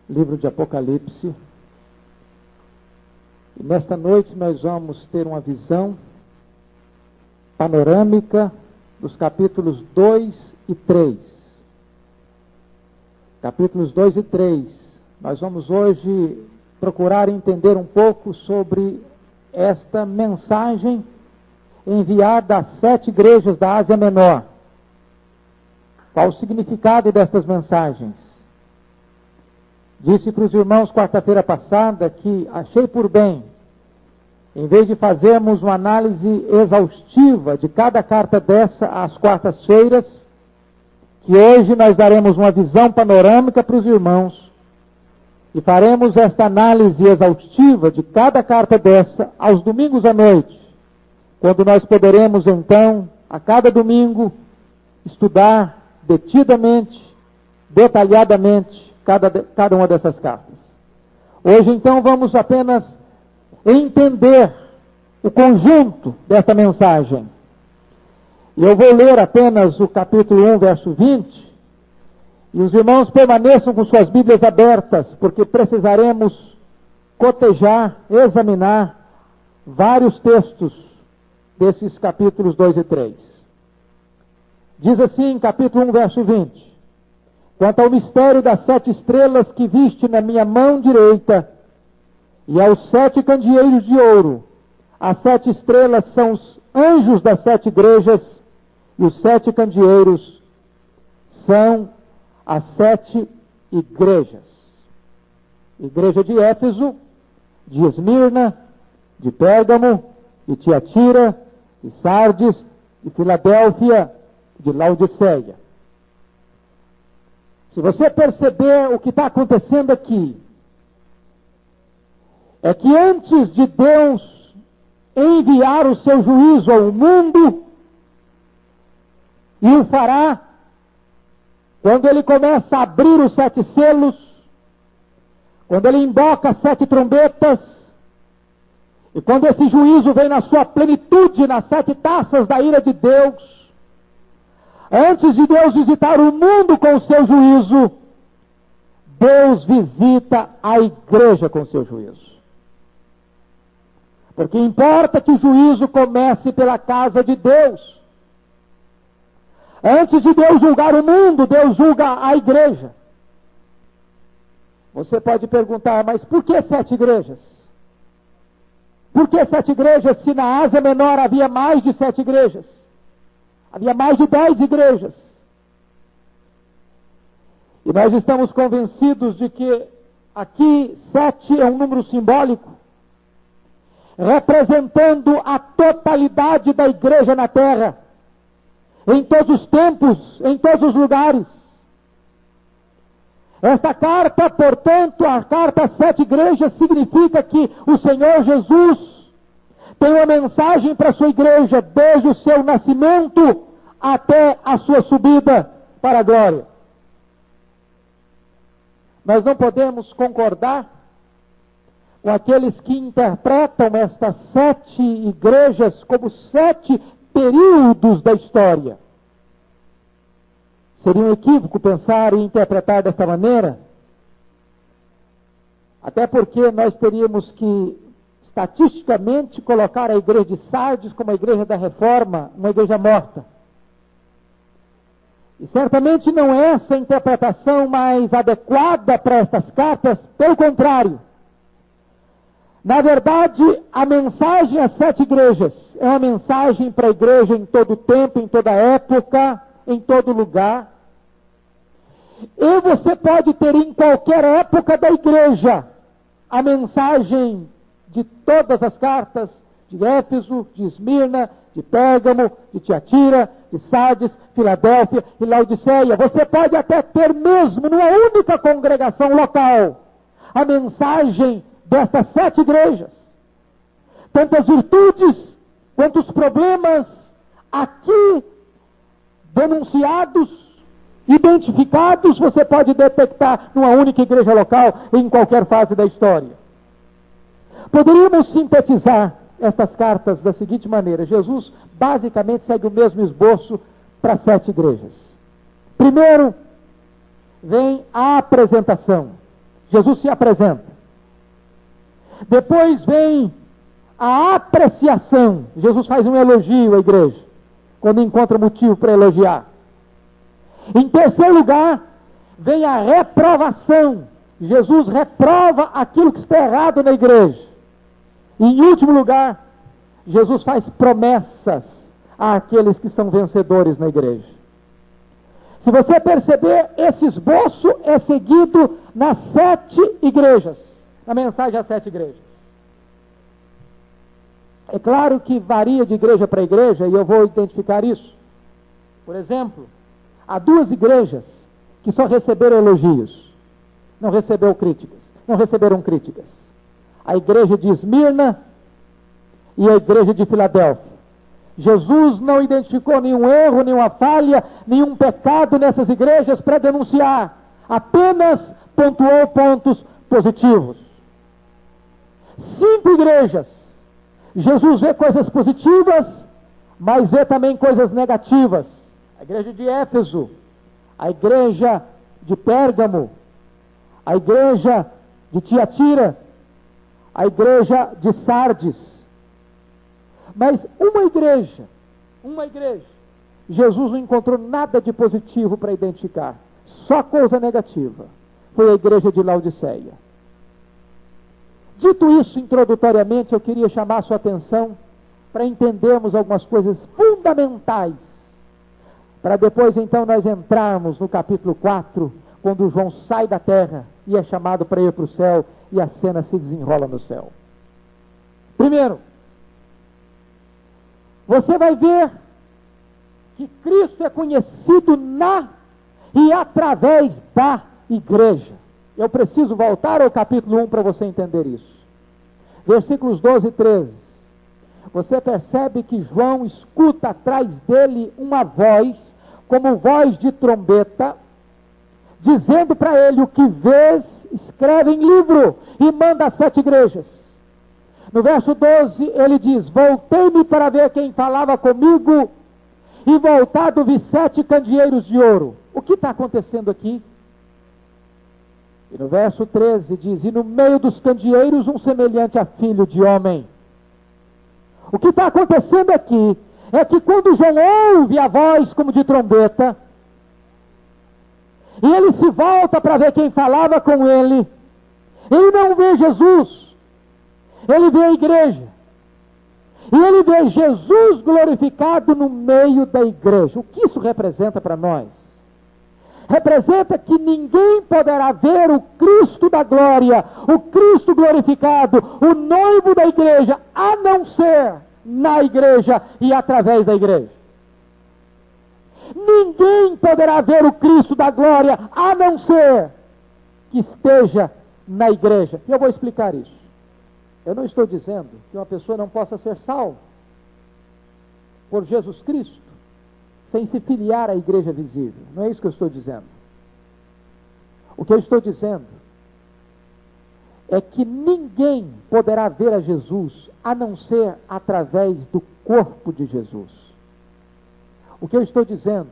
livro de Apocalipse. E nesta noite nós vamos ter uma visão panorâmica dos capítulos 2 e 3. Capítulos 2 e 3. Nós vamos hoje procurar entender um pouco sobre esta mensagem enviada às 7 igrejas da Ásia Menor. Qual o significado destas mensagens? Disse para os irmãos quarta-feira passada que achei por bem, em vez de fazermos uma análise exaustiva de cada carta dessa às quartas-feiras, que hoje nós daremos uma visão panorâmica para os irmãos e faremos esta análise exaustiva de cada carta dessa aos domingos à noite, quando nós poderemos então, a cada domingo, estudar detidamente, detalhadamente, cada uma dessas cartas. Hoje, então, vamos apenas entender o conjunto desta mensagem. E eu vou ler apenas o capítulo 1, verso 20, e os irmãos permaneçam com suas Bíblias abertas, porque precisaremos cotejar, examinar vários textos desses capítulos 2 e 3. Diz assim, capítulo 1, verso 20: quanto ao mistério das 7 estrelas que viste na minha mão direita, e aos 7 candeeiros de ouro, as 7 estrelas são os anjos das 7 igrejas, e os 7 candeeiros são as 7 igrejas. Igreja de Éfeso, de Esmirna, de Pérgamo, de Tiatira, de Sardes, de Filadélfia, de Laodiceia. Se você perceber o que está acontecendo aqui, é que antes de Deus enviar o seu juízo ao mundo, e o fará, quando ele começa a abrir os 7 selos, quando ele invoca as 7 trombetas, e quando esse juízo vem na sua plenitude, nas 7 taças da ira de Deus, antes de Deus visitar o mundo com o seu juízo, Deus visita a igreja com o seu juízo. Porque importa que o juízo comece pela casa de Deus. Antes de Deus julgar o mundo, Deus julga a igreja. Você pode perguntar, mas por que 7 igrejas? Por que 7 igrejas se na Ásia Menor havia mais de 7 igrejas? Havia mais de 10 igrejas. E nós estamos convencidos de que aqui 7 é um número simbólico, representando a totalidade da igreja na terra, em todos os tempos, em todos os lugares. Esta carta, portanto, a carta às 7 igrejas, significa que o Senhor Jesus tem uma mensagem para a sua igreja, desde o seu nascimento até a sua subida para a glória. Nós não podemos concordar com aqueles que interpretam estas 7 igrejas como 7 períodos da história. Seria um equívoco pensar e interpretar desta maneira, até porque nós teríamos que estatisticamente colocar a igreja de Sardes como a igreja da Reforma, uma igreja morta. E certamente não é essa a interpretação mais adequada para estas cartas, pelo contrário. Na verdade, a mensagem às 7 igrejas é uma mensagem para a igreja em todo tempo, em toda época, em todo lugar. E você pode ter em qualquer época da igreja a mensagem de todas as cartas, de Éfeso, de Esmirna, de Pérgamo, de Tiatira, de Sardes, Filadélfia e Laodiceia. Você pode até ter mesmo, numa única congregação local, a mensagem destas 7 igrejas. Tanto as virtudes, quanto os problemas aqui denunciados, identificados, você pode detectar numa única igreja local, em qualquer fase da história. Poderíamos sintetizar estas cartas da seguinte maneira: Jesus basicamente segue o mesmo esboço para 7 igrejas. Primeiro, vem a apresentação. Jesus se apresenta. Depois vem a apreciação. Jesus faz um elogio à igreja, quando encontra motivo para elogiar. Em terceiro lugar, vem a reprovação. Jesus reprova aquilo que está errado na igreja. E em último lugar, Jesus faz promessas àqueles que são vencedores na igreja. Se você perceber, esse esboço é seguido nas 7 igrejas, na mensagem às 7 igrejas. É claro que varia de igreja para igreja, e eu vou identificar isso. Por exemplo, há 2 igrejas que só receberam elogios, não receberam críticas. A igreja de Esmirna e a igreja de Filadélfia. Jesus não identificou nenhum erro, nenhuma falha, nenhum pecado nessas igrejas para denunciar. Apenas pontuou pontos positivos. 5 igrejas. Jesus vê coisas positivas, mas vê também coisas negativas. A igreja de Éfeso, a igreja de Pérgamo, a igreja de Tiatira, a igreja de Sardes. Mas uma igreja, Jesus não encontrou nada de positivo para identificar, só coisa negativa. Foi a igreja de Laodiceia. Dito isso introdutoriamente, eu queria chamar a sua atenção para entendermos algumas coisas fundamentais, para depois então nós entrarmos no capítulo 4, quando João sai da terra e é chamado para ir para o céu, e a cena se desenrola no céu. Primeiro, você vai ver que Cristo é conhecido na e através da igreja. Eu preciso voltar ao capítulo 1 para você entender isso. Versículos 12 e 13. Você percebe que João escuta atrás dele uma voz, como voz de trombeta, dizendo para ele: o que vês, escreve em livro e manda às 7 igrejas. No verso 12 ele diz: voltei-me para ver quem falava comigo, e voltado vi 7 candeeiros de ouro. O que está acontecendo aqui? E no verso 13 diz: e no meio dos candeeiros um semelhante a filho de homem. O que está acontecendo aqui é que quando João ouve a voz como de trombeta, e ele se volta para ver quem falava com ele, ele não vê Jesus, ele vê a igreja. E ele vê Jesus glorificado no meio da igreja. O que isso representa para nós? Representa que ninguém poderá ver o Cristo da glória, o Cristo glorificado, o noivo da igreja, a não ser na igreja e através da igreja. Ninguém poderá ver o Cristo da glória, a não ser que esteja na igreja. E eu vou explicar isso. Eu não estou dizendo que uma pessoa não possa ser salva por Jesus Cristo sem se filiar à igreja visível. Não é isso que eu estou dizendo. O que eu estou dizendo é que ninguém poderá ver a Jesus a não ser através do corpo de Jesus. O que eu estou dizendo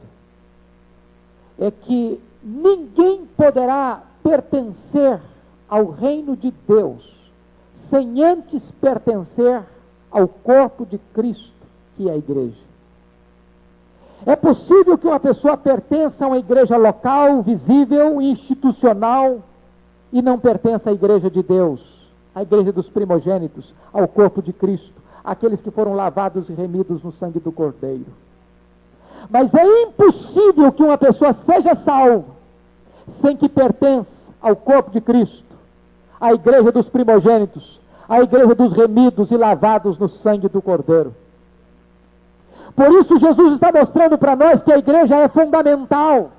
é que ninguém poderá pertencer ao reino de Deus sem antes pertencer ao corpo de Cristo, que é a igreja. É possível que uma pessoa pertença a uma igreja local, visível, institucional, e não pertença à igreja de Deus, à igreja dos primogênitos, ao corpo de Cristo, aqueles que foram lavados e remidos no sangue do Cordeiro. Mas é impossível que uma pessoa seja salva sem que pertença ao corpo de Cristo, à igreja dos primogênitos, à igreja dos remidos e lavados no sangue do Cordeiro. Por isso Jesus está mostrando para nós que a igreja é fundamental.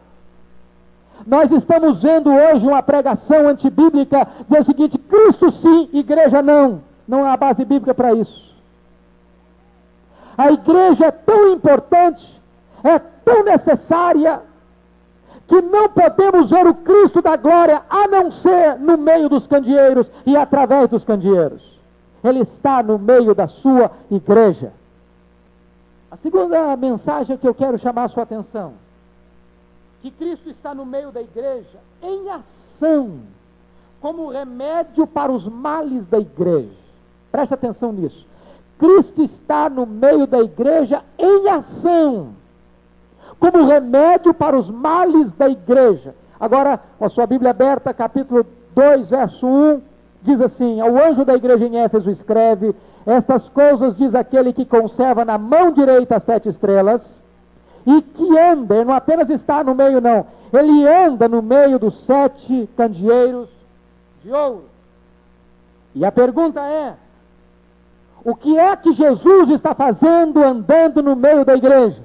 Nós estamos vendo hoje uma pregação antibíblica dizer o seguinte: Cristo sim, igreja não. Não há base bíblica para isso. A igreja é tão importante, é tão necessária, que não podemos ver o Cristo da glória a não ser no meio dos candeeiros e através dos candeeiros. Ele está no meio da sua igreja. A segunda mensagem que eu quero chamar a sua atenção, que Cristo está no meio da igreja em ação, como remédio para os males da igreja. Preste atenção nisso. Cristo está no meio da igreja em ação, como remédio para os males da igreja. Agora, com a sua Bíblia aberta, capítulo 2, verso 1, diz assim: ao anjo da igreja em Éfeso escreve: estas coisas diz aquele que conserva na mão direita as 7 estrelas, e que anda, ele não apenas está no meio não, ele anda no meio dos 7 candeeiros de ouro. E a pergunta é: o que é que Jesus está fazendo andando no meio da igreja?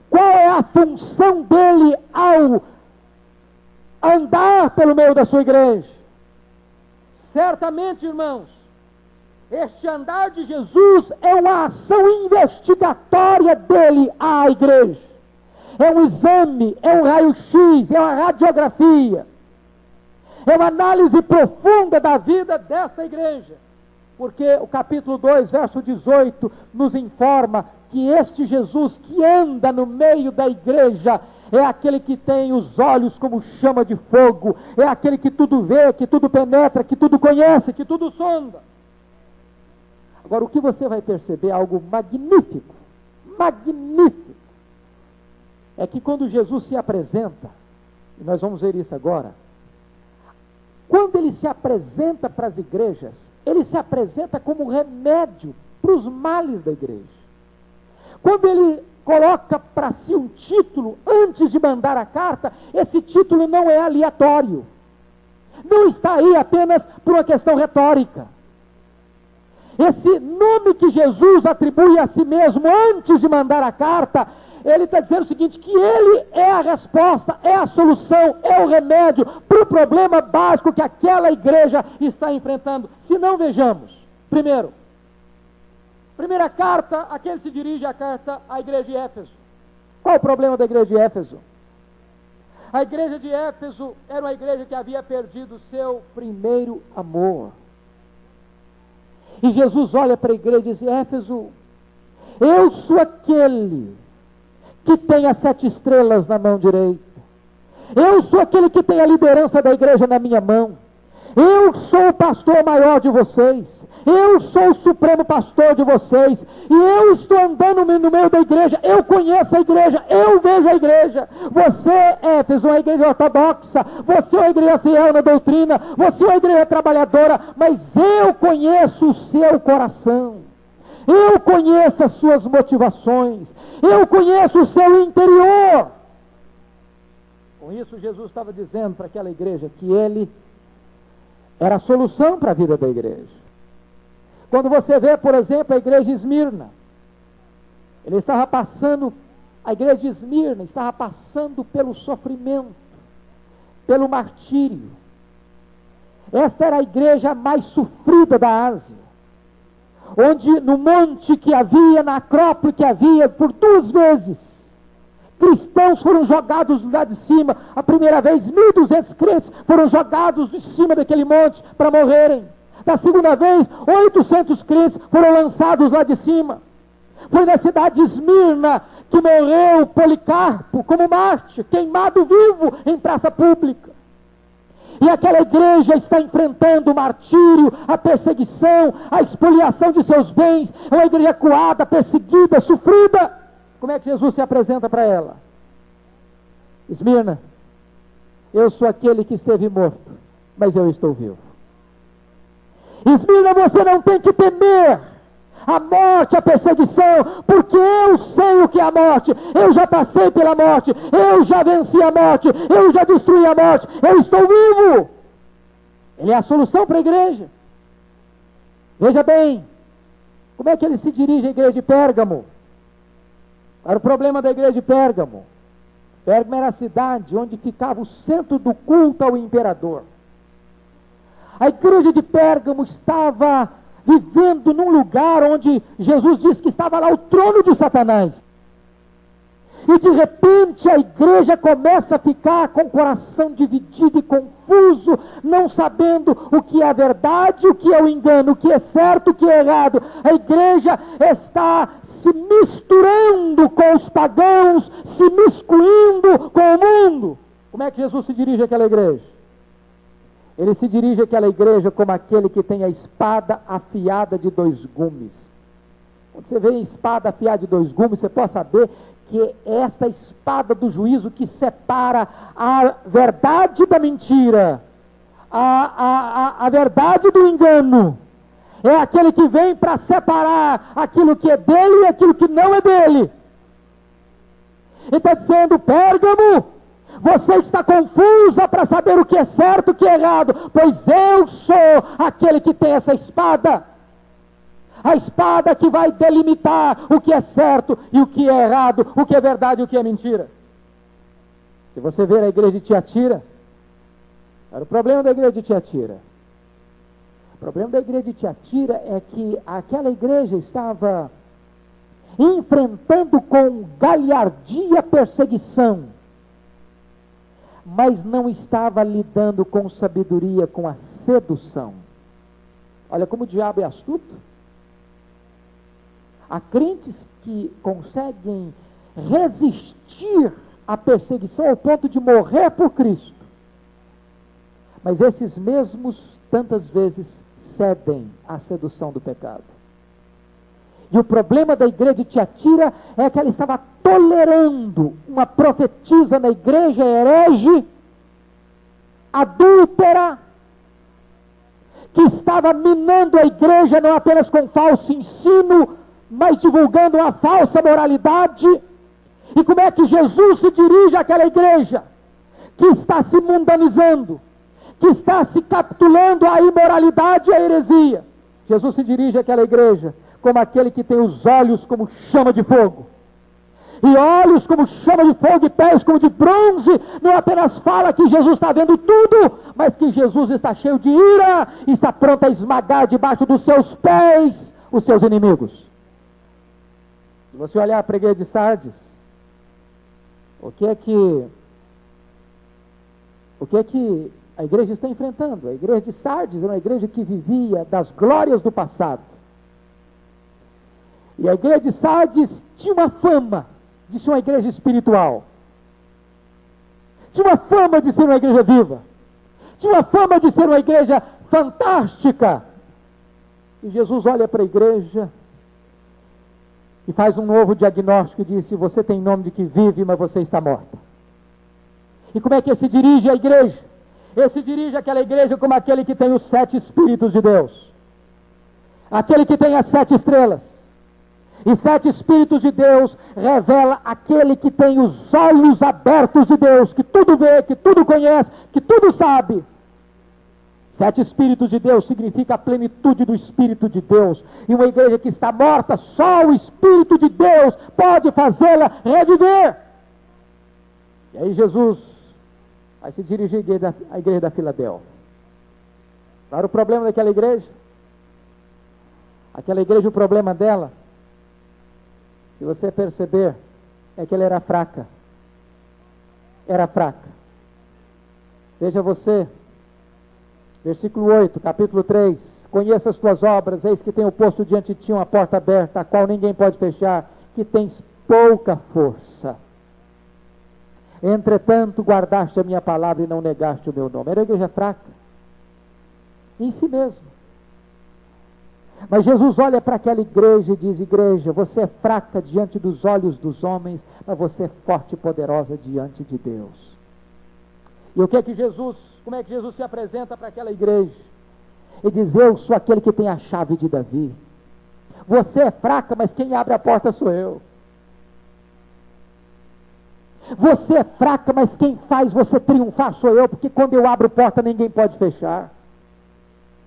Qual é a função dele ao andar pelo meio da sua igreja? Certamente, irmãos, este andar de Jesus é uma ação investigatória dele à igreja. É um exame, é um raio-x, é uma radiografia. É uma análise profunda da vida desta igreja. Porque o capítulo 2, verso 18, nos informa que este Jesus que anda no meio da igreja é aquele que tem os olhos como chama de fogo, é aquele que tudo vê, que tudo penetra, que tudo conhece, que tudo sonda. Agora, o que você vai perceber é algo magnífico, magnífico, é que quando Jesus se apresenta, e nós vamos ver isso agora, quando ele se apresenta para as igrejas, ele se apresenta como remédio para os males da igreja. Quando ele coloca para si um título antes de mandar a carta, esse título não é aleatório. Não está aí apenas por uma questão retórica. Esse nome que Jesus atribui a si mesmo antes de mandar a carta, ele está dizendo o seguinte, que ele é a resposta, é a solução, é o remédio para o problema básico que aquela igreja está enfrentando. Se não, vejamos. Primeiro, primeira carta, a quem se dirige a carta à igreja de Éfeso. Qual o problema da igreja de Éfeso? A igreja de Éfeso era uma igreja que havia perdido o seu primeiro amor. E Jesus olha para a igreja e diz: Éfeso, eu sou aquele que tem as 7 estrelas na mão direita. Eu sou aquele que tem a liderança da igreja na minha mão. Eu sou o pastor maior de vocês. Eu sou o supremo pastor de vocês. E eu estou andando no meio da igreja. Eu conheço a igreja. Eu vejo a igreja. Você, Éfeso, é uma igreja ortodoxa. Você é uma igreja fiel na doutrina. Você é uma igreja trabalhadora. Mas eu conheço o seu coração. Eu conheço as suas motivações. Eu conheço o seu interior. Com isso, Jesus estava dizendo para aquela igreja que ele era a solução para a vida da igreja. Quando você vê, por exemplo, a igreja de Esmirna, a igreja de Esmirna estava passando pelo sofrimento, pelo martírio. Esta era a igreja mais sofrida da Ásia, onde no monte que havia, na acrópole que havia, por 2 vezes, cristãos foram jogados lá de cima. A primeira vez, 1.200 crentes foram jogados de cima daquele monte para morrerem. Da segunda vez, 800 crentes foram lançados lá de cima. Foi na cidade de Esmirna que morreu Policarpo como mártir, queimado vivo em praça pública. E aquela igreja está enfrentando o martírio, a perseguição, a expoliação de seus bens. É uma igreja acuada, perseguida, sofrida. Como é que Jesus se apresenta para ela? Esmirna, eu sou aquele que esteve morto, mas eu estou vivo. Esmirna, você não tem que temer a morte, a perseguição, porque eu sei o que é a morte. Eu já passei pela morte, eu já venci a morte, eu já destruí a morte, eu estou vivo. Ele é a solução para a igreja. Veja bem, como é que ele se dirige à igreja de Pérgamo? Era o problema da igreja de Pérgamo. Pérgamo era a cidade onde ficava o centro do culto ao imperador. A igreja de Pérgamo estava vivendo num lugar onde Jesus disse que estava lá o trono de Satanás. E de repente a igreja começa a ficar com o coração dividido e confuso, não sabendo o que é a verdade, o que é o engano, o que é certo, o que é errado. A igreja está se misturando com os pagãos, se miscuindo com o mundo. Como é que Jesus se dirige àquela igreja? Ele se dirige àquela igreja como aquele que tem a espada afiada de 2 gumes. Quando você vê a espada afiada de 2 gumes, você pode saber que é esta espada do juízo que separa a verdade da mentira, a verdade do engano. É aquele que vem para separar aquilo que é dele e aquilo que não é dele. Ele está dizendo: Pérgamo, você está confusa para saber o que é certo e o que é errado, pois eu sou aquele que tem essa espada. A espada que vai delimitar o que é certo e o que é errado, o que é verdade e o que é mentira. Se você ver a igreja de Tiatira, era o problema da igreja de Tiatira. O problema da igreja de Tiatira é que aquela igreja estava enfrentando com galhardia perseguição, mas não estava lidando com sabedoria, com a sedução. Olha como o diabo é astuto. Há crentes que conseguem resistir à perseguição ao ponto de morrer por Cristo, mas esses mesmos tantas vezes cedem à sedução do pecado. E o problema da igreja de Tiatira é que ela estava tolerando uma profetisa na igreja herege, adúltera, que estava minando a igreja não apenas com falso ensino, mas divulgando uma falsa moralidade. E como é que Jesus se dirige àquela igreja que está se mundanizando, que está se capitulando à imoralidade e à heresia? Jesus se dirige àquela igreja como aquele que tem os olhos como chama de fogo, e olhos como chama de fogo e pés como de bronze. Não apenas fala que Jesus está vendo tudo, mas que Jesus está cheio de ira e está pronto a esmagar debaixo dos seus pés os seus inimigos. Se você olhar para a igreja de Sardes, o que é que a igreja está enfrentando? A igreja de Sardes era uma igreja que vivia das glórias do passado. E a igreja de Sardes tinha uma fama de ser uma igreja espiritual. Tinha uma fama de ser uma igreja viva. Tinha uma fama de ser uma igreja fantástica. E Jesus olha para a igreja e faz um novo diagnóstico e diz: você tem nome de que vive, mas você está morta. E como é que ele se dirige à igreja? Ele se dirige àquela igreja como aquele que tem os 7 Espíritos de Deus, aquele que tem as 7 estrelas. E 7 Espíritos de Deus revela aquele que tem os olhos abertos de Deus, que tudo vê, que tudo conhece, que tudo sabe. 7 Espíritos de Deus significa a plenitude do Espírito de Deus. E uma igreja que está morta, só o Espírito de Deus pode fazê-la reviver. E aí Jesus vai se dirigir à igreja da Filadélfia. Qual era o problema daquela igreja? Aquela igreja, o problema dela, se você perceber, é que ela era fraca. Era fraca. Veja você, versículo 8, capítulo 3. Conheça as tuas obras, eis que tenho posto diante de ti uma porta aberta, a qual ninguém pode fechar, que tens pouca força. Entretanto, guardaste a minha palavra e não negaste o meu nome. Era uma igreja fraca em si mesmo. Mas Jesus olha para aquela igreja e diz: igreja, você é fraca diante dos olhos dos homens, mas você é forte e poderosa diante de Deus. E como é que Jesus se apresenta para aquela igreja? Ele diz: eu sou aquele que tem a chave de Davi. Você é fraca, mas quem abre a porta sou eu. Você é fraca, mas quem faz você triunfar sou eu, porque quando eu abro porta ninguém pode fechar.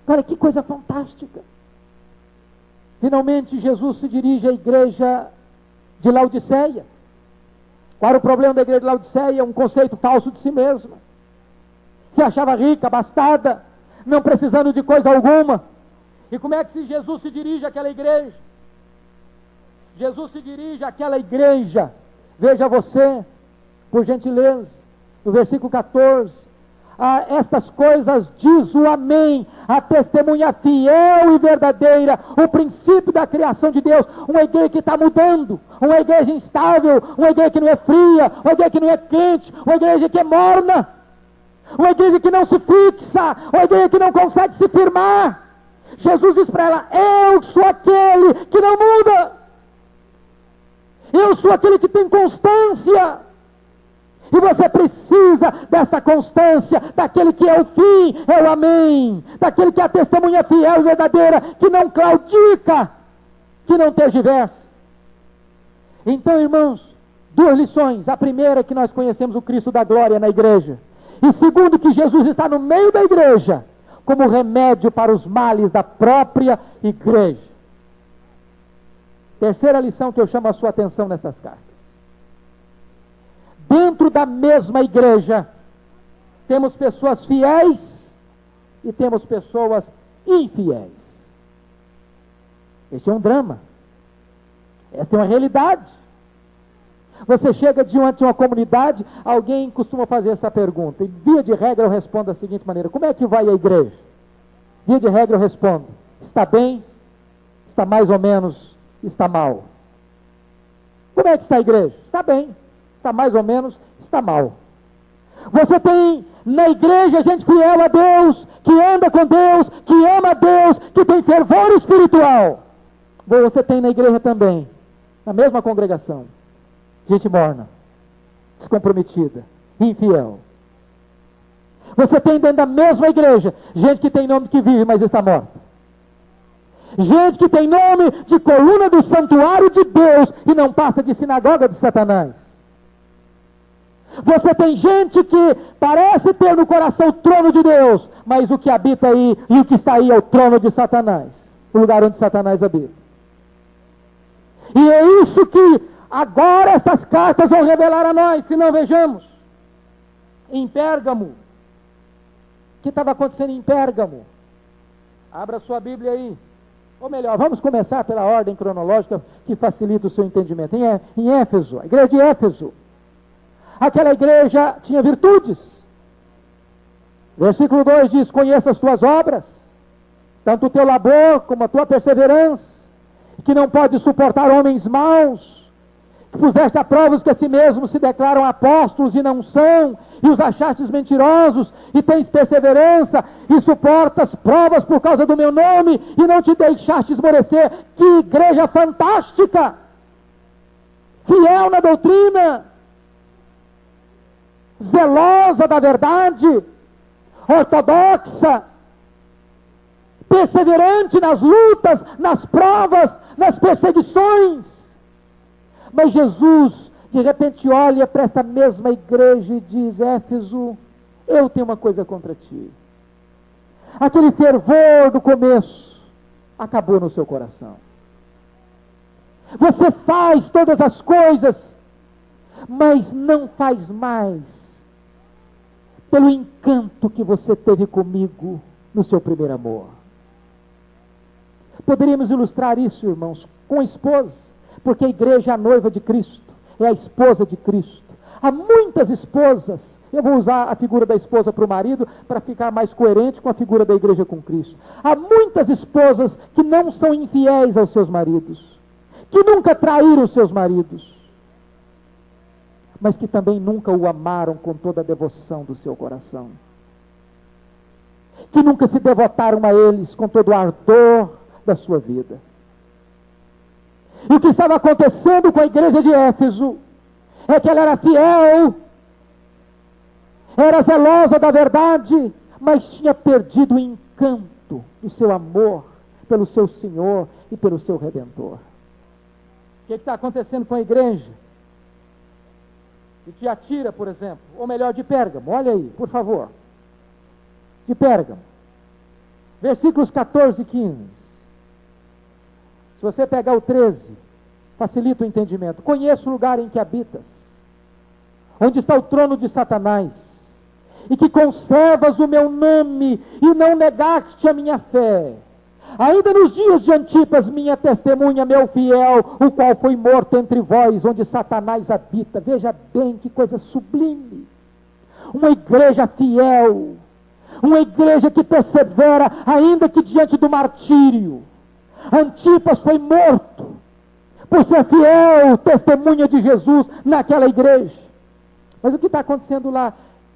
Olha que coisa fantástica. Finalmente Jesus se dirige à igreja de Laodiceia. Qual era o problema da igreja de Laodiceia? Um conceito falso de si mesma. Se achava rica, abastada, não precisando de coisa alguma. E como é que Jesus se dirige àquela igreja? Jesus se dirige àquela igreja, veja você, por gentileza, no versículo 14, estas coisas diz o Amém, a testemunha fiel e verdadeira, o princípio da criação de Deus. Uma igreja que está mudando, uma igreja instável, uma igreja que não é fria, uma igreja que não é quente, uma igreja que é morna. uma igreja que não se fixa, uma igreja que não consegue se firmar. Jesus diz para ela: eu sou aquele que não muda, eu sou aquele que tem constância, e você precisa desta constância, daquele que é o fim, é o amém, daquele que é a testemunha fiel e verdadeira, que não claudica, que não tergiversa. Então, irmãos, duas lições: a primeira é que nós conhecemos o Cristo da glória na igreja, e segundo, que Jesus está no meio da igreja, como remédio para os males da própria igreja. Terceira lição que eu chamo a sua atenção nestas cartas: dentro da mesma igreja, temos pessoas fiéis e temos pessoas infiéis. Este é um drama, esta é uma realidade. Você chega diante de uma comunidade, alguém costuma fazer essa pergunta, e via de regra eu respondo da seguinte maneira: como é que vai a igreja? Via de regra eu respondo: está bem, está mais ou menos, está mal. Como é que está a igreja? Está bem, está mais ou menos, está mal. Você tem na igreja gente fiel a Deus, que anda com Deus, que ama a Deus, que tem fervor espiritual. Você tem na igreja também, na mesma congregação, gente morna, descomprometida, infiel. Você tem dentro da mesma igreja gente que tem nome que vive, mas está morta. Gente que tem nome de coluna do santuário de Deus e não passa de sinagoga de Satanás. Você tem gente que parece ter no coração o trono de Deus, mas o que habita aí e o que está aí é o trono de Satanás, o lugar onde Satanás habita. E é isso que agora essas cartas vão revelar a nós, se não vejamos. Em Pérgamo, o que estava acontecendo em Pérgamo? Abra sua Bíblia aí. Ou melhor, vamos começar pela ordem cronológica que facilita o seu entendimento. Em Éfeso, a igreja de Éfeso. Aquela igreja tinha virtudes. Versículo 2 diz: conheça as tuas obras, tanto o teu labor como a tua perseverança, que não pode suportar homens maus, que puseste a prova os que a si mesmos se declaram apóstolos e não são, e os achastes mentirosos, e tens perseverança, e suportas provas por causa do meu nome, e não te deixaste esmorecer. Que igreja fantástica! Fiel na doutrina, zelosa da verdade, ortodoxa, perseverante nas lutas, nas provas, nas perseguições. Mas Jesus, de repente, olha para esta mesma igreja e diz: Éfeso, eu tenho uma coisa contra ti. Aquele fervor do começo acabou no seu coração. Você faz todas as coisas, mas não faz mais pelo encanto que você teve comigo no seu primeiro amor. Poderíamos ilustrar isso, irmãos, com a esposa, porque a igreja é a noiva de Cristo, é a esposa de Cristo. Há muitas esposas, eu vou usar a figura da esposa para o marido, para ficar mais coerente com a figura da igreja com Cristo. Há muitas esposas que não são infiéis aos seus maridos, que nunca traíram os seus maridos, mas que também nunca o amaram com toda a devoção do seu coração, que nunca se devotaram a eles com todo o ardor da sua vida. E o que estava acontecendo com a igreja de Éfeso é que ela era fiel, era zelosa da verdade, mas tinha perdido o encanto do seu amor pelo seu Senhor e pelo seu Redentor. O que está acontecendo com a igreja de Tiatira, por exemplo, ou melhor, de Pérgamo? Olha aí, por favor, de Pérgamo, versículos 14 e 15. Se você pegar o 13, facilita o entendimento. Conheço o lugar em que habitas, onde está o trono de Satanás, e que conservas o meu nome, e não negaste a minha fé. Ainda nos dias de Antipas, minha testemunha, meu fiel, o qual foi morto entre vós, onde Satanás habita. Veja bem que coisa sublime. Uma igreja fiel, uma igreja que persevera, ainda que diante do martírio. Antipas foi morto por ser fiel, testemunha de Jesus naquela igreja. Mas o que está acontecendo lá?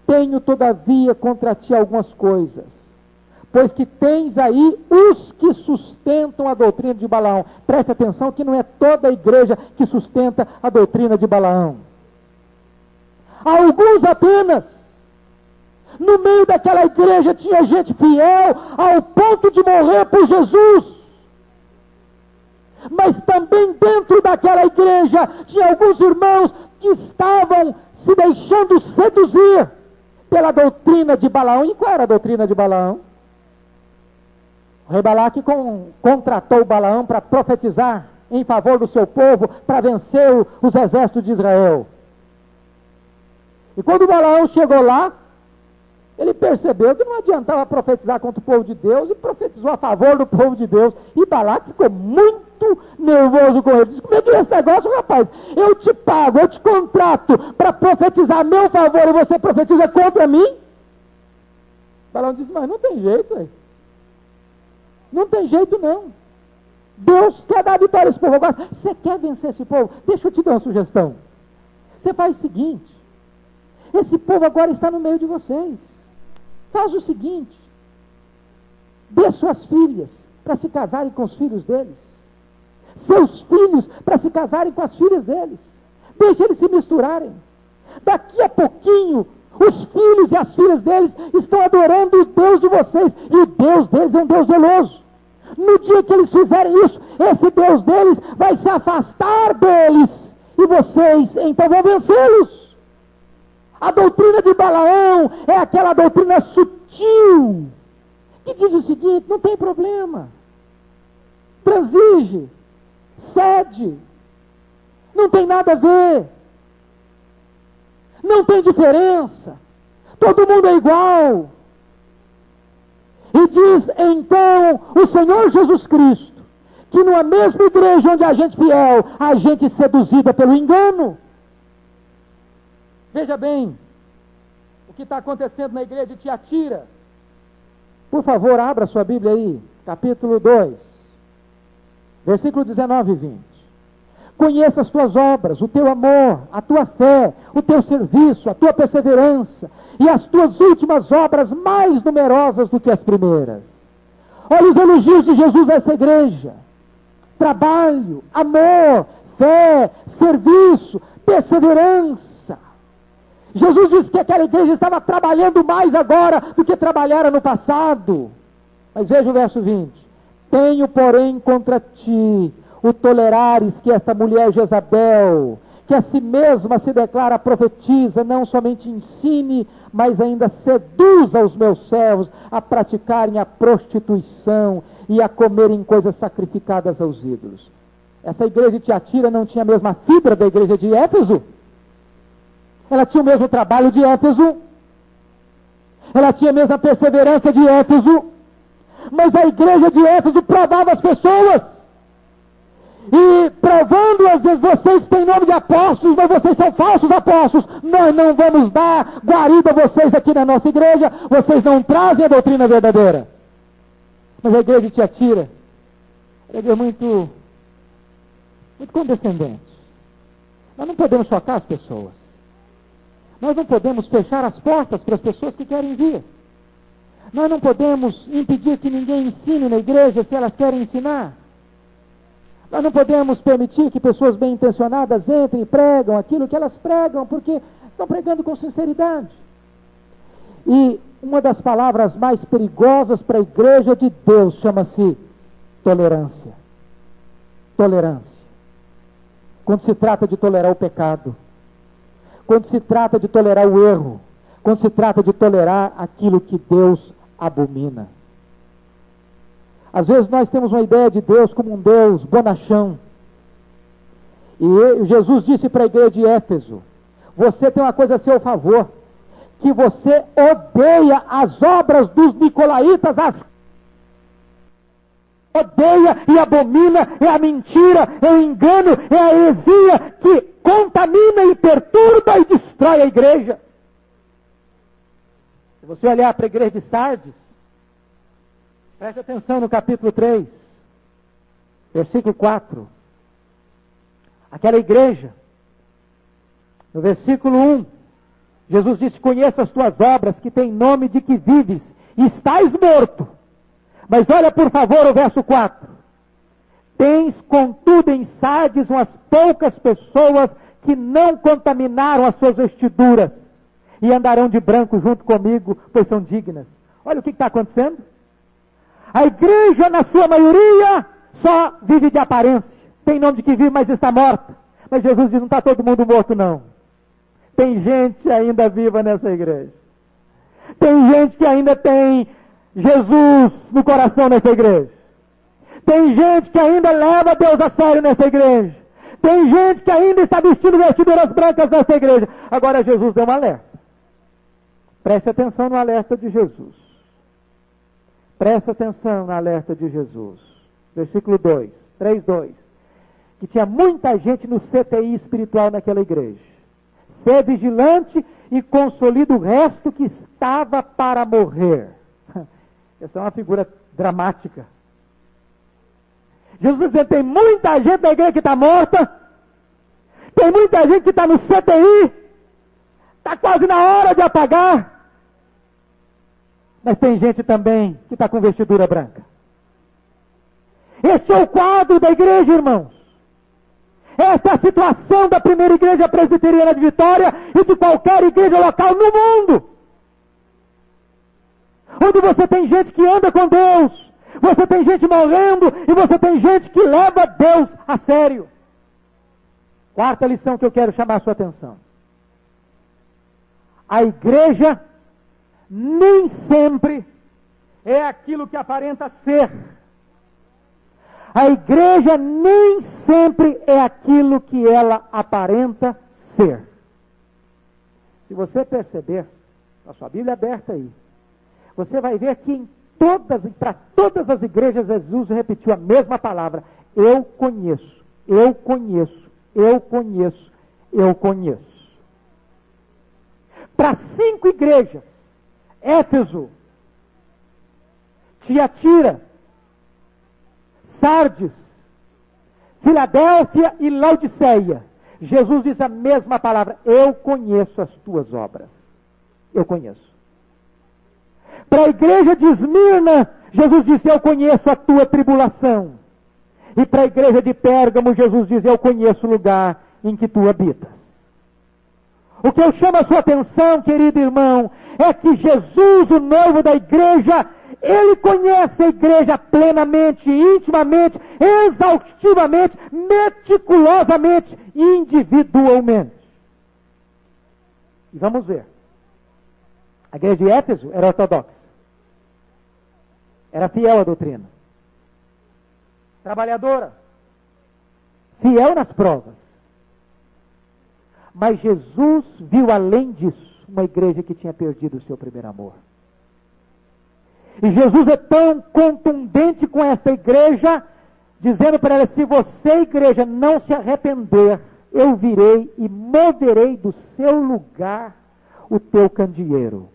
tenho todavia contra ti algumas coisas, pois que tens aí os que sustentam a doutrina de Balaão. Preste atenção que não é toda a igreja que sustenta a doutrina de Balaão. Alguns apenas. No meio daquela igreja tinha gente fiel ao ponto de morrer por Jesus. Mas também dentro daquela igreja tinha alguns irmãos que estavam se deixando seduzir pela doutrina de Balaão. E qual era a doutrina de Balaão? O rei Balaque contratou Balaão para profetizar em favor do seu povo, para vencer os exércitos de Israel. E quando Balaão chegou lá, ele percebeu que não adiantava profetizar contra o povo de Deus, e profetizou a favor do povo de Deus. E Balaque ficou muito nervoso com ele. Disse: como é que é esse negócio, rapaz? Eu te pago, eu te contrato para profetizar a meu favor, e você profetiza contra mim? Balaão disse: mas não tem jeito, aí. Não tem jeito não. Deus quer dar vitória a esse povo. Agora, você quer vencer esse povo? Deixa eu te dar uma sugestão. Você faz o seguinte: esse povo agora está no meio de vocês. Faz o seguinte: dê suas filhas para se casarem com os filhos deles, seus filhos para se casarem com as filhas deles. Deixa eles se misturarem. Daqui a pouquinho, os filhos e as filhas deles estão adorando o Deus de vocês, e o Deus deles é um Deus zeloso. No dia que eles fizerem isso, esse Deus deles vai se afastar deles, e vocês então vão vencê-los. A doutrina de Balaão é aquela doutrina sutil, que diz o seguinte: não tem problema, transige, cede, não tem nada a ver, não tem diferença, todo mundo é igual. E diz então o Senhor Jesus Cristo, que numa mesma igreja onde há gente fiel, há gente seduzida pelo engano. Veja bem o que está acontecendo na igreja de Tiatira. Por favor, abra sua Bíblia aí, capítulo 2, versículo 19 e 20. Conheça as tuas obras, o teu amor, a tua fé, o teu serviço, a tua perseverança, e as tuas últimas obras mais numerosas do que as primeiras. Olha os elogios de Jesus a essa igreja: trabalho, amor, fé, serviço, perseverança. Jesus disse que aquela igreja estava trabalhando mais agora do que trabalhara no passado. Mas veja o verso 20: tenho, porém, contra ti o tolerares que esta mulher Jezabel, que a si mesma se declara profetiza, não somente ensine, mas ainda seduza os meus servos a praticarem a prostituição e a comerem coisas sacrificadas aos ídolos. Essa igreja de Tiatira não tinha a mesma fibra da igreja de Éfeso? Ela tinha o mesmo trabalho de Éfeso, ela tinha a mesma perseverança de Éfeso, mas a igreja de Éfeso provava as pessoas, e provando, às vezes, vocês têm nome de apóstolos, mas vocês são falsos apóstolos. Nós não vamos dar guarida a vocês aqui na nossa igreja, vocês não trazem a doutrina verdadeira. Mas a igreja de Tiatira era muito condescendente. Nós não podemos chocar as pessoas. Nós não podemos fechar as portas para as pessoas que querem vir. Nós não podemos impedir que ninguém ensine na igreja se elas querem ensinar. Nós não podemos permitir que pessoas bem intencionadas entrem e pregam aquilo que elas pregam, porque estão pregando com sinceridade. E uma das palavras mais perigosas para a igreja de Deus chama-se tolerância. Tolerância. Quando se trata de tolerar o pecado, quando se trata de tolerar o erro, quando se trata de tolerar aquilo que Deus abomina. Às vezes nós temos uma ideia de Deus como um Deus bonachão. E Jesus disse para a igreja de Éfeso: você tem uma coisa a seu favor, que você odeia as obras dos nicolaítas, odeia e abomina, é a mentira, é o engano, é a heresia que contamina e perturba e destrói a igreja. Se você olhar para a igreja de Sardes, preste atenção no capítulo 3, versículo 4. Aquela igreja, no versículo 1, Jesus disse: conheço as tuas obras, que tem nome de que vives, e estás morto. Mas olha por favor o verso 4. Tens contudo em Sardes umas poucas pessoas que não contaminaram as suas vestiduras, e andarão de branco junto comigo, pois são dignas. Olha o que está acontecendo. A igreja, na sua maioria, só vive de aparência. Tem nome de que vive, mas está morta. Mas Jesus diz: não está todo mundo morto, não. Tem gente ainda viva nessa igreja. Tem gente que ainda tem Jesus no coração nessa igreja. Tem gente que ainda leva Deus a sério nessa igreja. Tem gente que ainda está vestindo vestiduras brancas nessa igreja. Agora Jesus deu um alerta. Preste atenção no alerta de Jesus. Preste atenção no alerta de Jesus. Versículo 2, 3:2. Que tinha muita gente no CTI espiritual naquela igreja. Ser vigilante e consolida o resto que estava para morrer. Essa é uma figura dramática. Jesus está dizendo: tem muita gente na igreja que está morta. Tem muita gente que está no CTI. Está quase na hora de apagar. Mas tem gente também que está com vestidura branca. Este é o quadro da igreja, irmãos. Esta é a situação da primeira igreja presbiteriana de Vitória e de qualquer igreja local no mundo. Onde você tem gente que anda com Deus, você tem gente morrendo e você tem gente que leva Deus a sério. Quarta lição que eu quero chamar a sua atenção. A igreja nem sempre é aquilo que aparenta ser. A igreja nem sempre é aquilo que ela aparenta ser. Se você perceber, a sua Bíblia aberta aí, você vai ver que para todas as igrejas Jesus repetiu a mesma palavra: eu conheço, eu conheço, eu conheço, eu conheço. Para 5 igrejas, Éfeso, Tiatira, Sardes, Filadélfia e Laodiceia, Jesus diz a mesma palavra: eu conheço as tuas obras. Eu conheço. Para a igreja de Esmirna, Jesus disse: eu conheço a tua tribulação. E para a igreja de Pérgamo, Jesus diz: eu conheço o lugar em que tu habitas. O que eu chamo a sua atenção, querido irmão, é que Jesus, o noivo da igreja, ele conhece a igreja plenamente, intimamente, exaustivamente, meticulosamente, individualmente. E vamos ver. A igreja de Éfeso era ortodoxa. Era fiel à doutrina. Trabalhadora. Fiel nas provas. Mas Jesus viu além disso uma igreja que tinha perdido o seu primeiro amor. E Jesus é tão contundente com esta igreja, dizendo para ela: se você, igreja, não se arrepender, eu virei e moverei do seu lugar o teu candeeiro.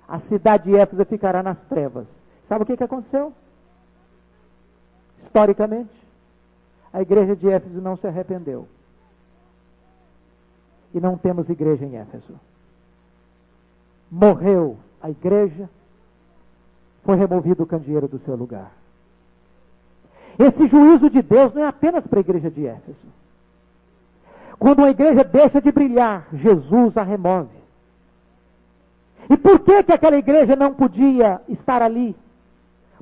A cidade de Éfeso ficará nas trevas. Sabe o que aconteceu? Historicamente, a igreja de Éfeso não se arrependeu. E não temos igreja em Éfeso. Morreu a igreja, foi removido o candeeiro do seu lugar. Esse juízo de Deus não é apenas para a igreja de Éfeso. Quando uma igreja deixa de brilhar, Jesus a remove. E por que aquela igreja não podia estar ali?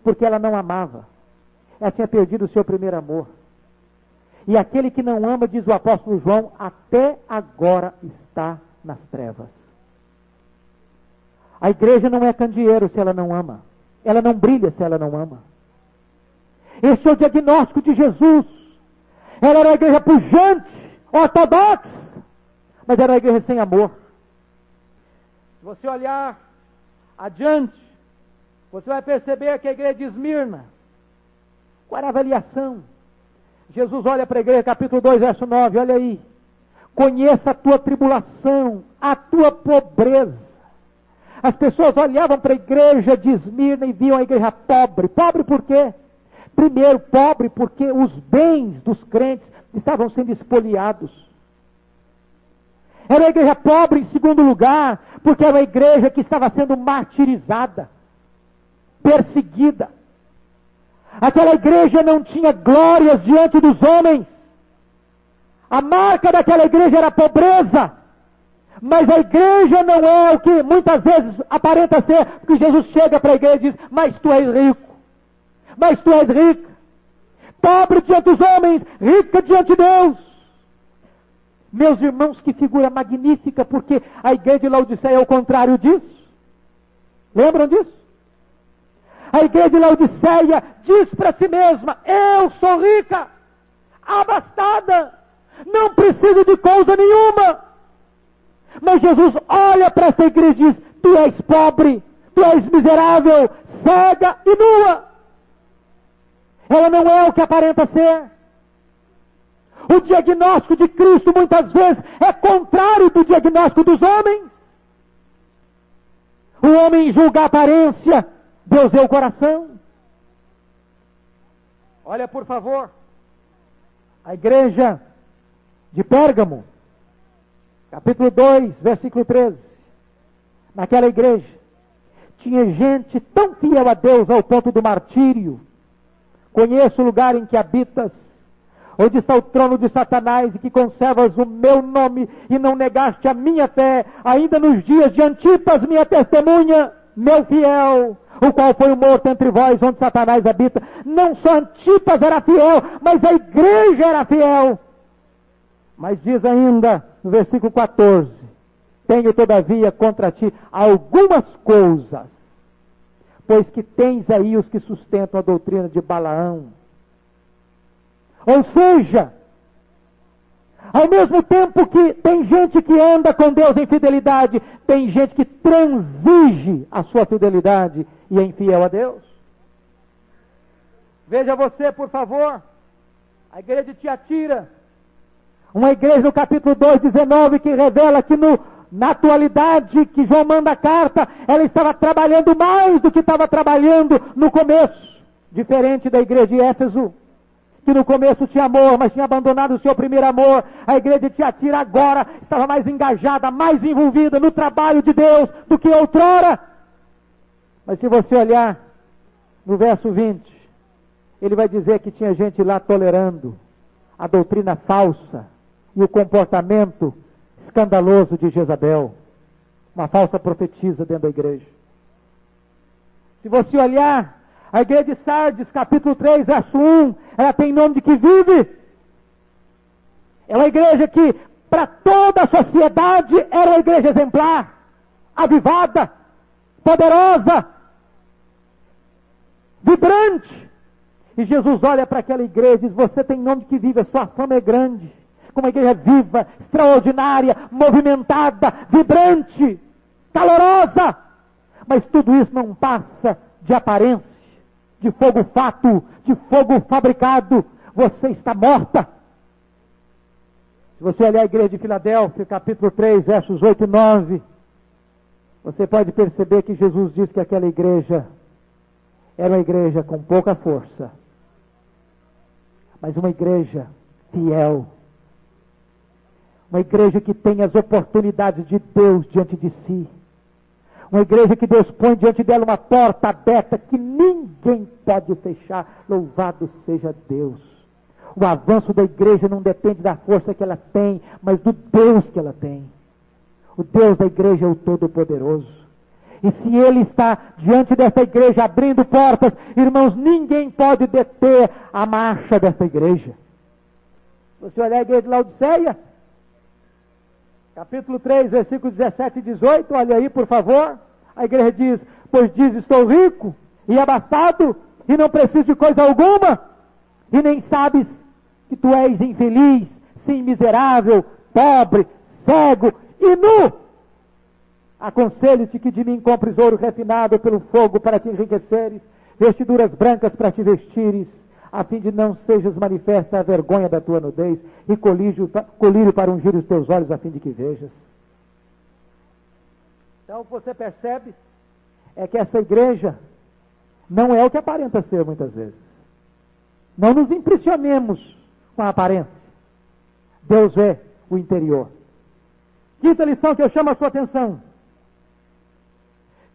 Porque ela não amava. Ela tinha perdido o seu primeiro amor. E aquele que não ama, diz o apóstolo João, até agora está nas trevas. A igreja não é candeeiro se ela não ama. Ela não brilha se ela não ama. Este é o diagnóstico de Jesus. Ela era uma igreja pujante, ortodoxa, mas era uma igreja sem amor. Se você olhar adiante, você vai perceber que a igreja de Esmirna, qual era a avaliação? Jesus olha para a igreja, capítulo 2, verso 9, olha aí. Conheça a tua tribulação, a tua pobreza. As pessoas olhavam para a igreja de Esmirna e viam a igreja pobre. Pobre por quê? Primeiro, pobre porque os bens dos crentes estavam sendo espoliados. Era uma igreja pobre, em segundo lugar, porque era uma igreja que estava sendo martirizada, perseguida. Aquela igreja não tinha glórias diante dos homens. A marca daquela igreja era a pobreza. Mas a igreja não é o que muitas vezes aparenta ser, porque Jesus chega para a igreja e diz: mas tu és rico, mas tu és rica. Pobre diante dos homens, rica diante de Deus. Meus irmãos, que figura magnífica, porque a igreja de Laodiceia é o contrário disso. Lembram disso? A igreja de Laodiceia diz para si mesma: eu sou rica, abastada, não preciso de coisa nenhuma. Mas Jesus olha para essa igreja e diz: tu és pobre, tu és miserável, cega e nua. Ela não é o que aparenta ser. O diagnóstico de Cristo muitas vezes é contrário do diagnóstico dos homens. O homem julga a aparência, Deus vê o coração. Olha, por favor, a igreja de Pérgamo, capítulo 2, versículo 13. Naquela igreja tinha gente tão fiel a Deus ao ponto do martírio. Conheço o lugar em que habitas, onde está o trono de Satanás, e que conservas o meu nome e não negaste a minha fé, ainda nos dias de Antipas, minha testemunha, meu fiel, o qual foi morto entre vós, onde Satanás habita. Não só Antipas era fiel, mas a igreja era fiel. Mas diz ainda no versículo 14: tenho todavia contra ti algumas coisas, pois que tens aí os que sustentam a doutrina de Balaão. Ou seja, ao mesmo tempo que tem gente que anda com Deus em fidelidade, tem gente que transige a sua fidelidade e é infiel a Deus. Veja você, por favor, a igreja de Tiatira, uma igreja no capítulo 2, 19, que revela que na atualidade que João manda a carta, ela estava trabalhando mais do que estava trabalhando no começo. Diferente da igreja de Éfeso, que no começo tinha amor, mas tinha abandonado o seu primeiro amor. A igreja de Tiatira agora estava mais engajada, mais envolvida no trabalho de Deus do que outrora. Mas se você olhar no verso 20, ele vai dizer que tinha gente lá tolerando a doutrina falsa e o comportamento escandaloso de Jezabel, uma falsa profetisa dentro da igreja. Se você olhar a igreja de Sardes, capítulo 3, verso 1, ela tem nome de que vive. É uma igreja que, para toda a sociedade, era uma igreja exemplar, avivada, poderosa, vibrante. E Jesus olha para aquela igreja e diz: você tem nome de que vive, a sua fama é grande. Como uma igreja viva, extraordinária, movimentada, vibrante, calorosa. Mas tudo isso não passa de aparência, de fogo fato, de fogo fabricado. Você está morta. Se você olhar a igreja de Filadélfia, capítulo 3, versos 8 e 9, você pode perceber que Jesus diz que aquela igreja era uma igreja com pouca força, mas uma igreja fiel. Uma igreja que tem as oportunidades de Deus diante de si. Uma igreja que Deus põe diante dela uma porta aberta que ninguém pode fechar. Louvado seja Deus. O avanço da igreja não depende da força que ela tem, mas do Deus que ela tem. O Deus da igreja é o Todo-Poderoso. E se Ele está diante desta igreja abrindo portas, irmãos, ninguém pode deter a marcha desta igreja. Se você olhar a igreja de Laodiceia, capítulo 3, versículos 17 e 18, olha aí, por favor. A igreja diz: pois diz, estou rico e abastado, e não preciso de coisa alguma, e nem sabes que tu és infeliz, sim, miserável, pobre, cego e nu. Aconselho-te que de mim compres ouro refinado pelo fogo para te enriqueceres, vestiduras brancas para te vestires, a fim de não sejas manifesta a vergonha da tua nudez, e colírio para ungir os teus olhos, a fim de que vejas. Então, o que você percebe é que essa igreja não é o que aparenta ser muitas vezes. Não nos impressionemos com a aparência. Deus vê o interior. Quinta lição que eu chamo a sua atenção.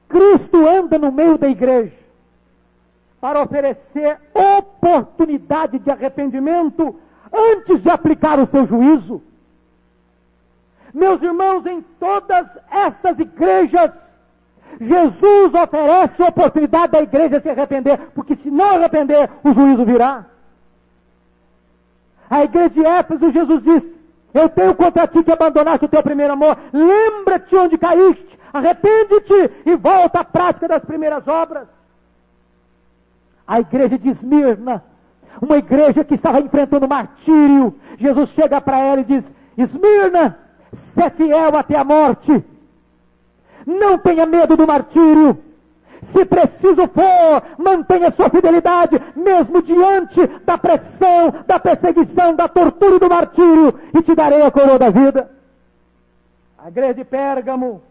Cristo anda no meio da igreja para oferecer oportunidade de arrependimento antes de aplicar o seu juízo. Meus irmãos, em todas estas igrejas, Jesus oferece a oportunidade da igreja se arrepender, porque se não arrepender, o juízo virá. A igreja de Éfeso, Jesus diz: eu tenho contra ti que abandonaste o teu primeiro amor, lembra-te onde caíste, arrepende-te e volta à prática das primeiras obras. A igreja de Esmirna, uma igreja que estava enfrentando martírio, Jesus chega para ela e diz: Esmirna, sê fiel até a morte, não tenha medo do martírio, se preciso for, mantenha sua fidelidade, mesmo diante da pressão, da perseguição, da tortura e do martírio, e te darei a coroa da vida. A igreja de Pérgamo,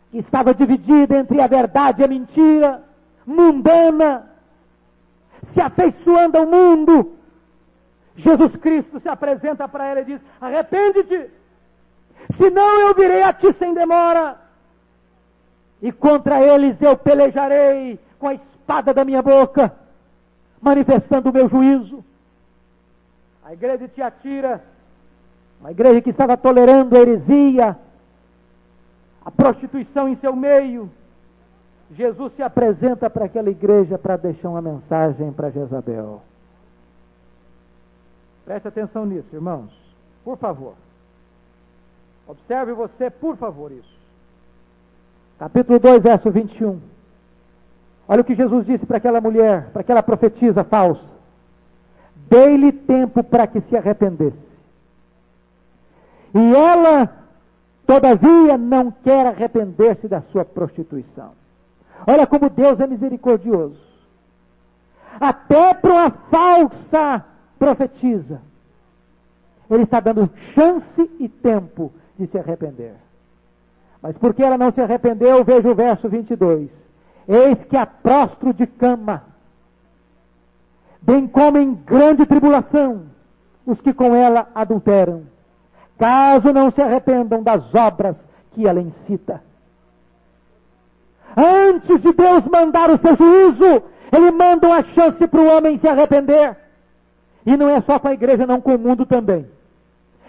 que estava dividida entre a verdade e a mentira, mundana, se afeiçoando ao mundo, Jesus Cristo se apresenta para ela e diz: arrepende-te, senão eu virei a ti sem demora, e contra eles eu pelejarei com a espada da minha boca, manifestando o meu juízo. A igreja de Tiatira, uma igreja que estava tolerando a heresia, a prostituição em seu meio, Jesus se apresenta para aquela igreja para deixar uma mensagem para Jezabel. Preste atenção nisso, irmãos, por favor. Observe você, por favor, isso. Capítulo 2, verso 21. Olha o que Jesus disse para aquela mulher, para aquela profetisa falsa. Dei-lhe tempo para que se arrependesse. E ela, todavia, não quer arrepender-se da sua prostituição. Olha como Deus é misericordioso. Até para uma falsa profetisa, Ele está dando chance e tempo de se arrepender. Mas porque ela não se arrependeu, veja o verso 22. Eis que a prostro de cama, bem como em grande tribulação, os que com ela adulteram, caso não se arrependam das obras que ela incita. Antes de Deus mandar o seu juízo, Ele manda uma chance para o homem se arrepender. E não é só com a igreja, não, com o mundo também.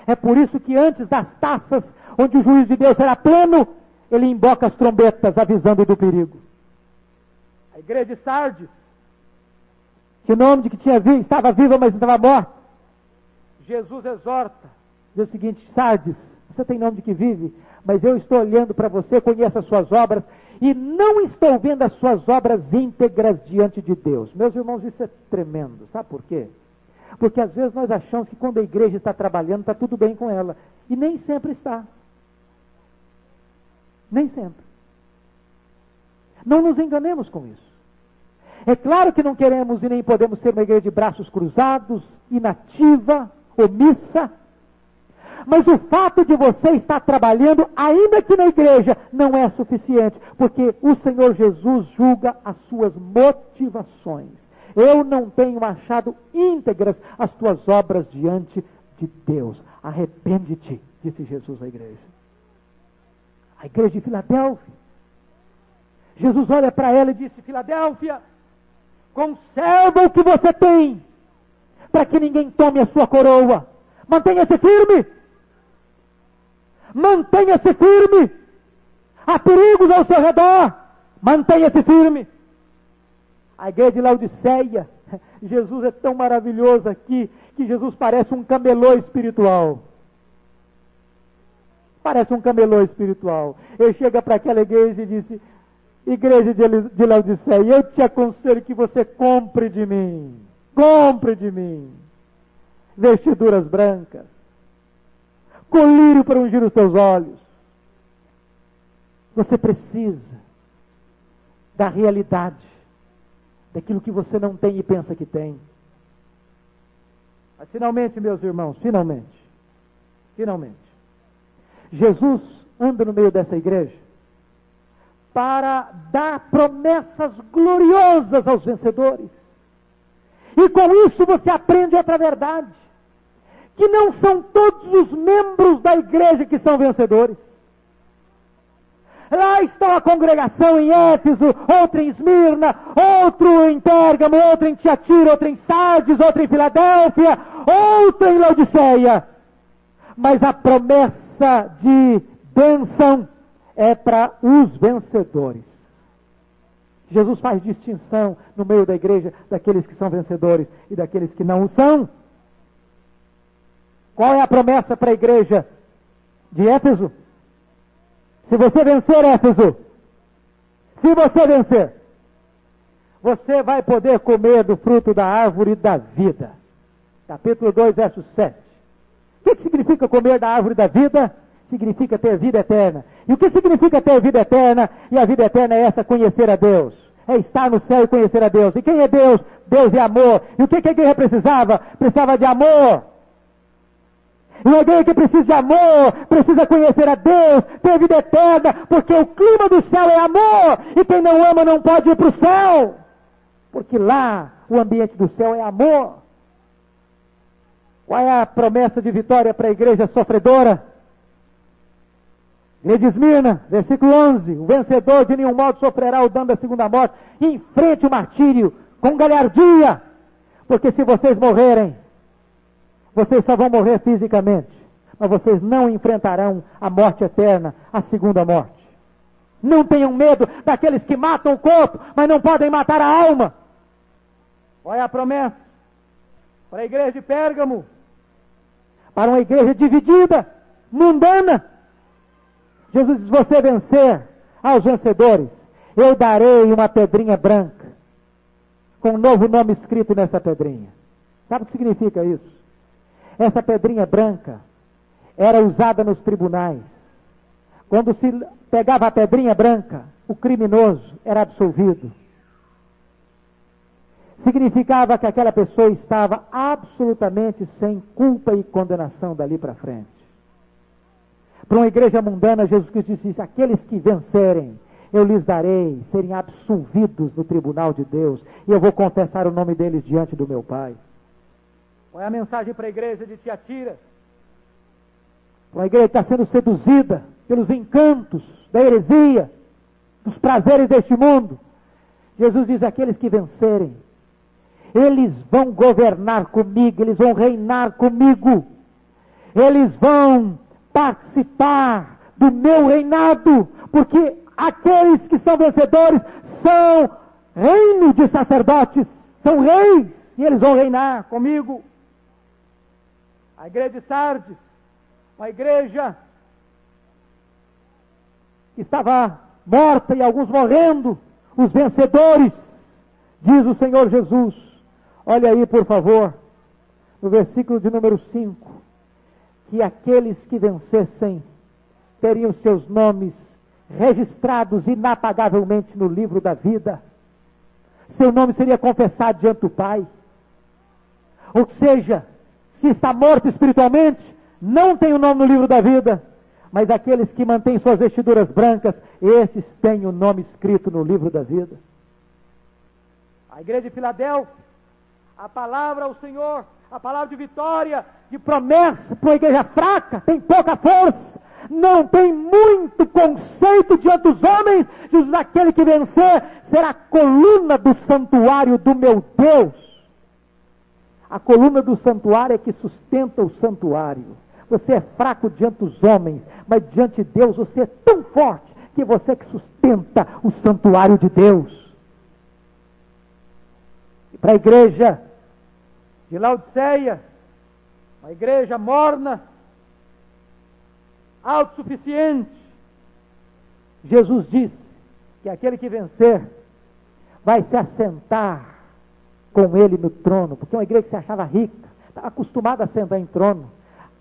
É por isso que antes das taças, onde o juízo de Deus será pleno, Ele emboca as trombetas, avisando do perigo. A igreja de Sardes, que nome de que estava viva, mas estava morta. Jesus exorta, diz o seguinte: Sardes, você tem nome de que vive, mas eu estou olhando para você, conheço as suas obras, e não estou vendo as suas obras íntegras diante de Deus. Meus irmãos, isso é tremendo. Sabe por quê? Porque às vezes nós achamos que quando a igreja está trabalhando, está tudo bem com ela. E nem sempre está. Nem sempre. Não nos enganemos com isso. É claro que não queremos e nem podemos ser uma igreja de braços cruzados, inativa, omissa. Mas o fato de você estar trabalhando, ainda que na igreja, não é suficiente. Porque o Senhor Jesus julga as suas motivações. Eu não tenho achado íntegras as tuas obras diante de Deus. Arrepende-te, disse Jesus à igreja. A igreja de Filadélfia. Jesus olha para ela e disse: Filadélfia, conserva o que você tem, para que ninguém tome a sua coroa. Mantenha-se firme. Mantenha-se firme. Há perigos ao seu redor. Mantenha-se firme. A igreja de Laodiceia, Jesus é tão maravilhoso aqui, que Jesus parece um camelô espiritual. Parece um camelô espiritual. Ele chega para aquela igreja e disse: igreja de Laodiceia, eu te aconselho que você compre de mim. Compre de mim. Vestiduras brancas. Colírio para ungir os teus olhos. Você precisa da realidade, daquilo que você não tem e pensa que tem. Mas finalmente, meus irmãos, finalmente, Jesus anda no meio dessa igreja para dar promessas gloriosas aos vencedores. E com isso você aprende outra verdade, que não são todos os membros da igreja que são vencedores. Lá está a congregação em Éfeso, outra em Esmirna, outro em Pérgamo, outra em Tiatira, outra em Sardes, outra em Filadélfia, outra em Laodiceia. Mas a promessa de bênção é para os vencedores. Jesus faz distinção no meio da igreja daqueles que são vencedores e daqueles que não o são. Qual é a promessa para a igreja de Éfeso? Se você vencer, Éfeso, se você vencer, você vai poder comer do fruto da árvore da vida. Capítulo 2, verso 7. O que significa comer da árvore da vida? Significa ter vida eterna. E o que significa ter vida eterna? E a vida eterna é essa, conhecer a Deus. É estar no céu e conhecer a Deus. E quem é Deus? Deus é amor. E o que a igreja precisava? Precisava de amor. E uma igreja que precisa de amor, precisa conhecer a Deus, ter vida eterna, porque o clima do céu é amor. E quem não ama não pode ir para o céu. Porque lá, o ambiente do céu é amor. Qual é a promessa de vitória para a igreja sofredora? Igreja de Esmirna, versículo 11. O vencedor de nenhum modo sofrerá o dano da segunda morte. Enfrente o martírio com galhardia. Porque se vocês morrerem, vocês só vão morrer fisicamente, mas vocês não enfrentarão a morte eterna, a segunda morte. Não tenham medo daqueles que matam o corpo, mas não podem matar a alma. Qual é a promessa? Para a igreja de Pérgamo, para uma igreja dividida, mundana. Jesus diz: você vencer aos vencedores, eu darei uma pedrinha branca, com um novo nome escrito nessa pedrinha. Sabe o que significa isso? Essa pedrinha branca era usada nos tribunais. Quando se pegava a pedrinha branca, o criminoso era absolvido. Significava que aquela pessoa estava absolutamente sem culpa e condenação dali para frente. Para uma igreja mundana, Jesus Cristo disse: aqueles que vencerem, eu lhes darei serem absolvidos no tribunal de Deus, e eu vou confessar o nome deles diante do meu Pai. Qual é a mensagem para a igreja de Tiatira? Uma igreja que está sendo seduzida pelos encantos da heresia, dos prazeres deste mundo. Jesus diz: aqueles que vencerem, eles vão governar comigo, eles vão reinar comigo, eles vão participar do meu reinado, porque aqueles que são vencedores são reino de sacerdotes, são reis, e eles vão reinar comigo. A igreja de Sardes, uma igreja que estava morta e alguns morrendo, os vencedores, diz o Senhor Jesus. Olha aí, por favor, no versículo de número 5, que aqueles que vencessem teriam seus nomes registrados inapagavelmente no livro da vida. Seu nome seria confessado diante do Pai. Ou seja, se está morto espiritualmente, não tem o nome no livro da vida, mas aqueles que mantêm suas vestiduras brancas, esses têm o nome escrito no livro da vida. A igreja de Filadélfia, a palavra ao Senhor, a palavra de vitória, de promessa para uma igreja fraca, tem pouca força, não tem muito conceito diante dos homens. Jesus: aquele que vencer será a coluna do santuário do meu Deus. A coluna do santuário é que sustenta o santuário. Você é fraco diante dos homens, mas diante de Deus você é tão forte que você que sustenta o santuário de Deus. E para a igreja de Laodiceia, uma igreja morna, autossuficiente, Jesus disse que aquele que vencer vai se assentar com ele no trono, porque uma igreja que se achava rica, estava acostumada a sentar em trono,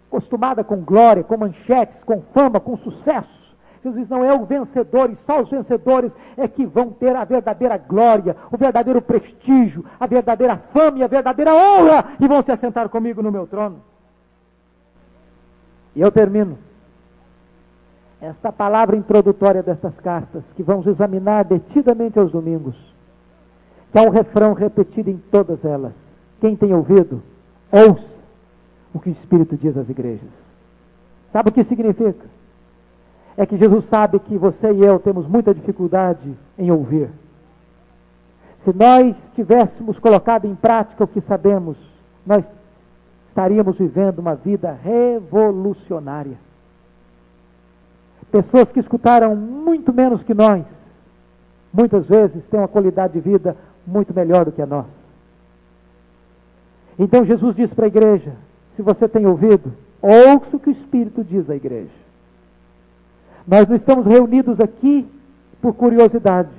acostumada com glória, com manchetes, com fama, com sucesso. Jesus diz: não é o vencedor, e só os vencedores é que vão ter a verdadeira glória, o verdadeiro prestígio, a verdadeira fama e a verdadeira honra, e vão se assentar comigo no meu trono. E eu termino esta palavra introdutória destas cartas, que vamos examinar detidamente aos domingos, que há um refrão repetido em todas elas. Quem tem ouvido, ouça o que o Espírito diz às igrejas. Sabe o que significa? É que Jesus sabe que você e eu temos muita dificuldade em ouvir. Se nós tivéssemos colocado em prática o que sabemos, nós estaríamos vivendo uma vida revolucionária. Pessoas que escutaram muito menos que nós, muitas vezes têm uma qualidade de vida muito melhor do que a nossa. Então Jesus diz para a igreja, se você tem ouvido, ouça o que o Espírito diz à igreja. Nós não estamos reunidos aqui por curiosidade.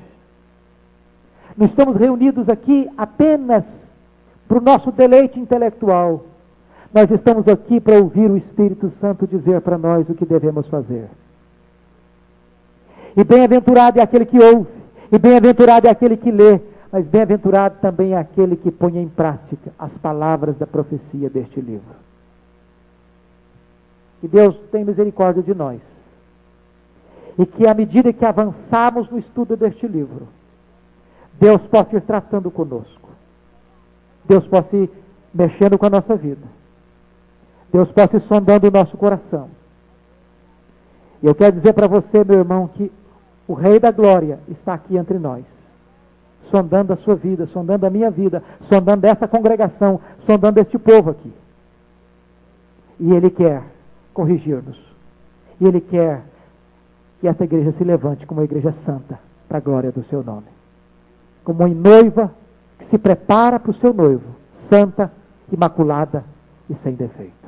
Não estamos reunidos aqui apenas para o nosso deleite intelectual. Nós estamos aqui para ouvir o Espírito Santo dizer para nós o que devemos fazer. E bem-aventurado é aquele que ouve, e bem-aventurado é aquele que lê, mas bem-aventurado também é aquele que põe em prática as palavras da profecia deste livro. Que Deus tenha misericórdia de nós. E que à medida que avançarmos no estudo deste livro, Deus possa ir tratando conosco. Deus possa ir mexendo com a nossa vida. Deus possa ir sondando o nosso coração. E eu quero dizer para você, meu irmão, que o Rei da Glória está aqui entre nós. Sondando a sua vida, sondando a minha vida, sondando essa congregação, sondando este povo aqui. E Ele quer corrigir-nos. E Ele quer que esta igreja se levante como uma igreja santa, para a glória do seu nome. Como uma noiva que se prepara para o seu noivo, santa, imaculada e sem defeito.